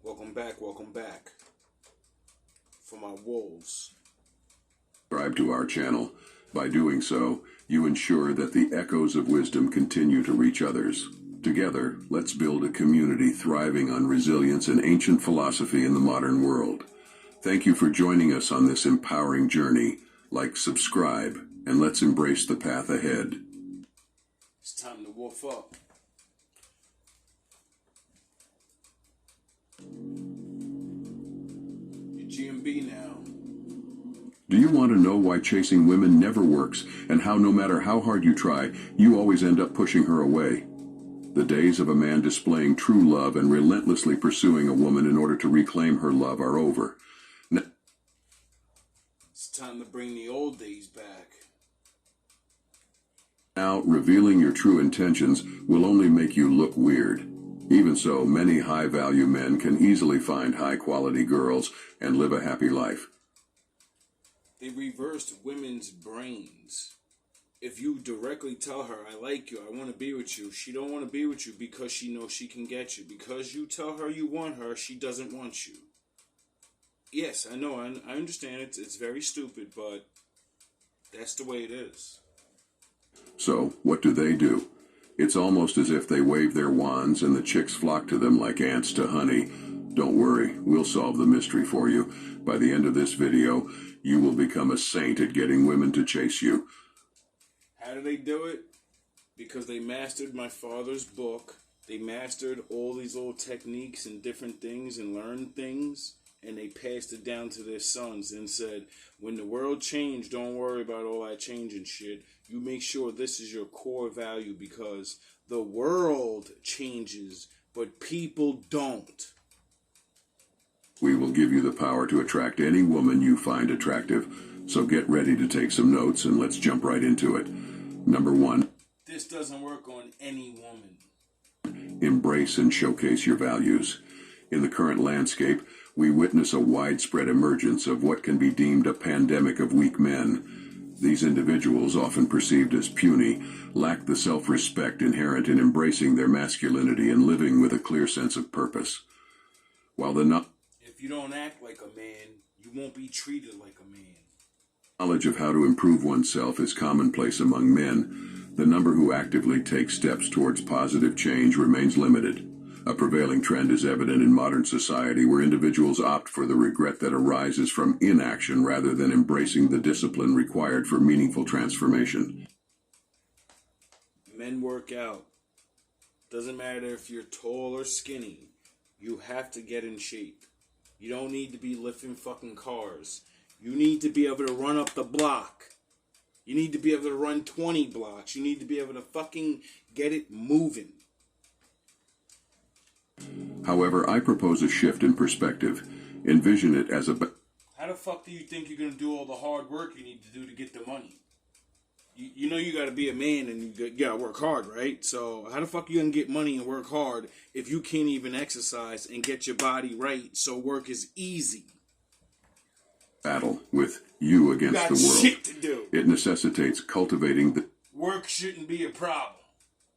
Welcome back for my wolves. Subscribe to our channel. By doing so, you ensure that the echoes of wisdom continue to reach others. Together, let's build a community thriving on resilience and ancient philosophy in the modern world. Thank you for joining us on this empowering journey. Like, subscribe, and let's embrace the path ahead. It's time to wolf up. GMB now. Do you want to know why chasing women never works, and how no matter how hard you try, you always end up pushing her away? The days of a man displaying true love and relentlessly pursuing a woman in order to reclaim her love are over. It's time to bring the old days back. Now, revealing your true intentions will only make you look weird. Even so, many high-value men can easily find high-quality girls and live a happy life. They reversed women's brains. If you directly tell her, I like you, I want to be with you, she don't want to be with you because she knows she can get you. Because you tell her you want her, she doesn't want you. Yes, I know, I understand it's very stupid, but that's the way it is. So, what do? It's almost as if they wave their wands and the chicks flock to them like ants to honey. Don't worry, we'll solve the mystery for you. By the end of this video, you will become a saint at getting women to chase you. How do they do it? Because they mastered my father's book. They mastered all these little techniques and different things and learned things. And they passed it down to their sons and said, when the world changed, don't worry about all that changing shit. You make sure this is your core value because the world changes, but people don't. We will give you the power to attract any woman you find attractive. So get ready to take some notes and let's jump right into it. Number 1. This doesn't work on any woman. Embrace and showcase your values. In the current landscape, we witness a widespread emergence of what can be deemed a pandemic of weak men. These individuals, often perceived as puny, lack the self-respect inherent in embracing their masculinity and living with a clear sense of purpose. If you don't act like a man, you won't be treated like a man. Knowledge of how to improve oneself is commonplace among men, the number who actively take steps towards positive change remains limited. A prevailing trend is evident in modern society where individuals opt for the regret that arises from inaction rather than embracing the discipline required for meaningful transformation. Men work out. Doesn't matter if you're tall or skinny. You have to get in shape. You don't need to be lifting fucking cars. You need to be able to run up the block. You need to be able to run 20 blocks. You need to be able to fucking get it moving. However, I propose a shift in perspective. Envision it as a... How the fuck do you think you're going to do all the hard work you need to do to get the money? You know you got to be a man and you got to work hard, right? So how the fuck you going to get money and work hard if you can't even exercise and get your body right so work is easy? Battle with you against the world. Shit to do. It necessitates cultivating the... Work shouldn't be a problem.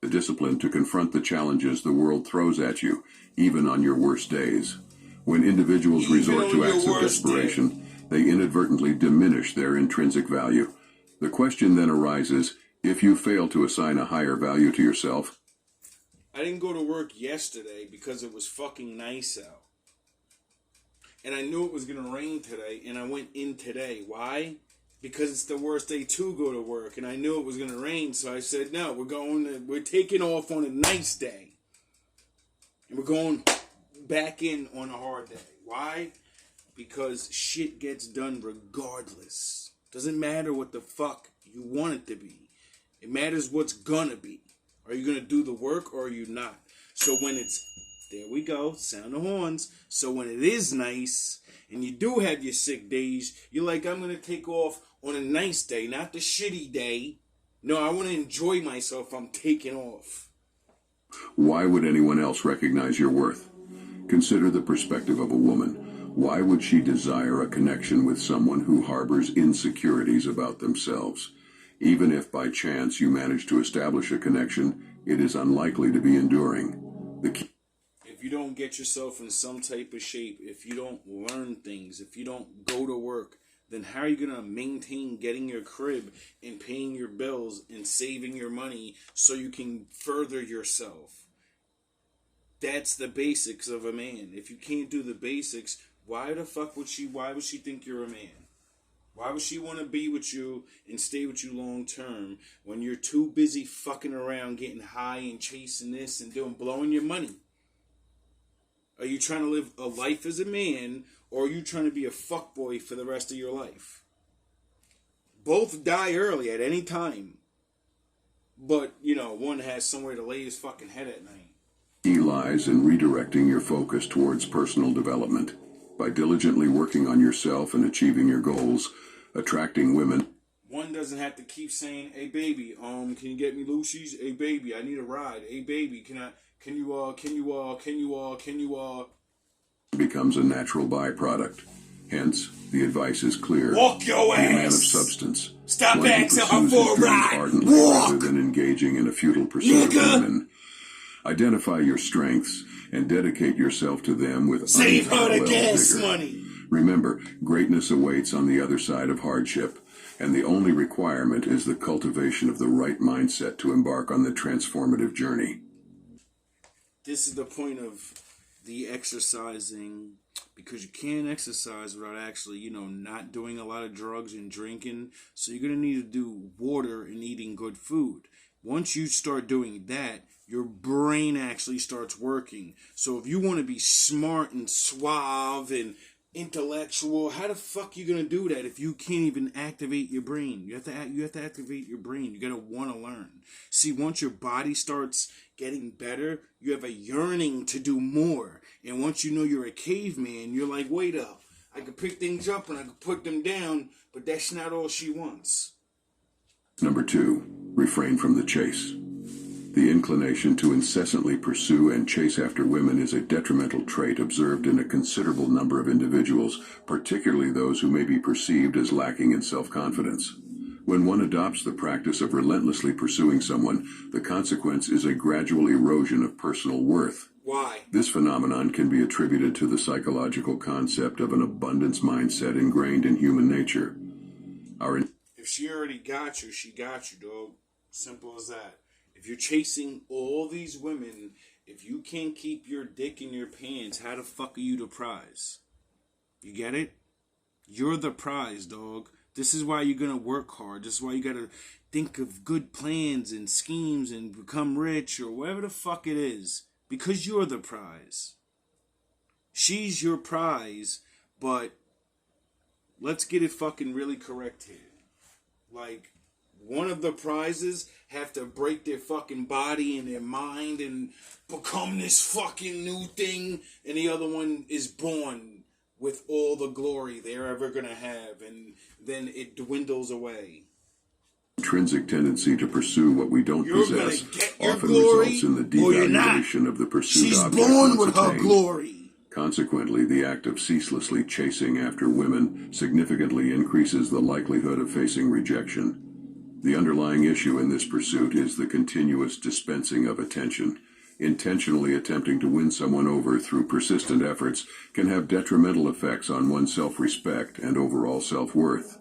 The discipline to confront the challenges the world throws at you, even on your worst days. When individuals resort to acts of desperation, they inadvertently diminish their intrinsic value. The question then arises, if you fail to assign a higher value to yourself... I didn't go to work yesterday because it was fucking nice out. And I knew it was going to rain today, and I went in today. Why? Because it's the worst day to go to work, and I knew it was going to rain, so I said, no, we're taking off on a nice day. And we're going back in on a hard day. Why? Because shit gets done regardless. Doesn't matter what the fuck you want it to be. It matters what's gonna be. Are you gonna do the work or are you not? So when it's, there we go, sound the horns. So when it is nice, and you do have your sick days, you're like, I'm going to take off on a nice day, not the shitty day. No, I want to enjoy myself. I'm taking off. Why would anyone else recognize your worth? Consider the perspective of a woman. Why would she desire a connection with someone who harbors insecurities about themselves? Even if by chance you manage to establish a connection, it is unlikely to be enduring. if you don't get yourself in some type of shape, if you don't learn things, if you don't go to work, then how are you going to maintain getting your crib and paying your bills and saving your money so you can further yourself? That's the basics of a man. If you can't do the basics, why would she think you're a man? Why would she want to be with you and stay with you long term when you're too busy fucking around getting high and chasing this and blowing your money? Are you trying to live a life as a man, or are you trying to be a fuckboy for the rest of your life? Both die early at any time. But, one has somewhere to lay his fucking head at night. He lies in redirecting your focus towards personal development. By diligently working on yourself and achieving your goals, attracting women. One doesn't have to keep saying, "Hey baby, can you get me Lucy's? Hey baby, I need a ride. Hey baby, can you becomes a natural byproduct. Hence, the advice is clear. Walk your Be a man of ass. substance. Stop One who asking her pursues for a his dreams ride. ardently Walk. rather than engaging in a futile pursuit Nigga. of women. Identify your strengths and dedicate yourself to them with Save her the unparalleled gas vigor. money. Remember, greatness awaits on the other side of hardship, and the only requirement is the cultivation of the right mindset to embark on the transformative journey. This is the point of the exercising, because you can't exercise without actually, not doing a lot of drugs and drinking. So you're going to need to do water and eating good food. Once you start doing that, your brain actually starts working. So if you want to be smart and suave and intellectual, how the fuck you gonna do that if you can't even activate your brain? You have to activate your brain. You gotta want to learn. See, once your body starts getting better, you have a yearning to do more. And once you know you're a caveman, you're like, wait up, I can pick things up and I can put them down, but that's not all she wants. Number 2, refrain from the chase. The inclination to incessantly pursue and chase after women is a detrimental trait observed in a considerable number of individuals, particularly those who may be perceived as lacking in self-confidence. When one adopts the practice of relentlessly pursuing someone, the consequence is a gradual erosion of personal worth. Why? This phenomenon can be attributed to the psychological concept of an abundance mindset ingrained in human nature. If she already got you, she got you, dog. Simple as that. If you're chasing all these women, if you can't keep your dick in your pants, how the fuck are you the prize? You get it? You're the prize, dog. This is why you're going to work hard. This is why you got to think of good plans and schemes and become rich or whatever the fuck it is. Because you're the prize. She's your prize, but let's get it fucking really correct here. Like, one of the prizes have to break their fucking body and their mind and become this fucking new thing, and the other one is born with all the glory they're ever gonna have, and then it dwindles away. Intrinsic tendency to pursue what we don't possess often results in the devaluation of the pursued She's object born once with her attained. glory. Consequently, the act of ceaselessly chasing after women significantly increases the likelihood of facing rejection. The underlying issue in this pursuit is the continuous dispensing of attention. Intentionally attempting to win someone over through persistent efforts can have detrimental effects on one's self-respect and overall self-worth.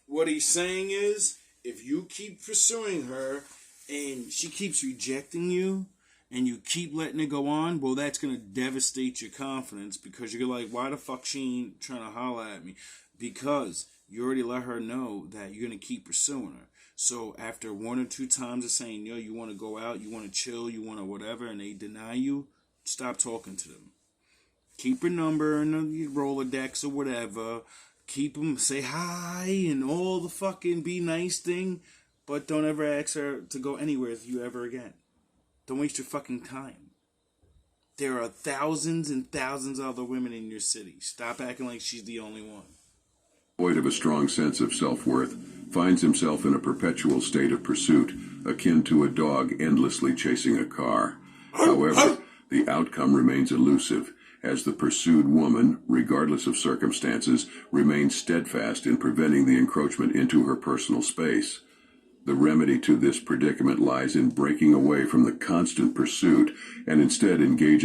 What he's saying is, if you keep pursuing her and she keeps rejecting you and you keep letting it go on, well, that's going to devastate your confidence, because you're like, why the fuck she ain't trying to holler at me? Because you already let her know that you're going to keep pursuing her. So after 1 or 2 times of saying, yo, you want to go out, you want to chill, you want to whatever, and they deny you, stop talking to them. Keep her number in the Rolodex or whatever. Keep them, say hi and all the fucking be nice thing, but don't ever ask her to go anywhere with you ever again. Don't waste your fucking time. There are thousands and thousands of other women in your city. Stop acting like she's the only one. Void of a strong sense of self-worth, finds himself in a perpetual state of pursuit, akin to a dog endlessly chasing a car. However, the outcome remains elusive, as the pursued woman, regardless of circumstances, remains steadfast in preventing the encroachment into her personal space. The remedy to this predicament lies in breaking away from the constant pursuit and instead engaging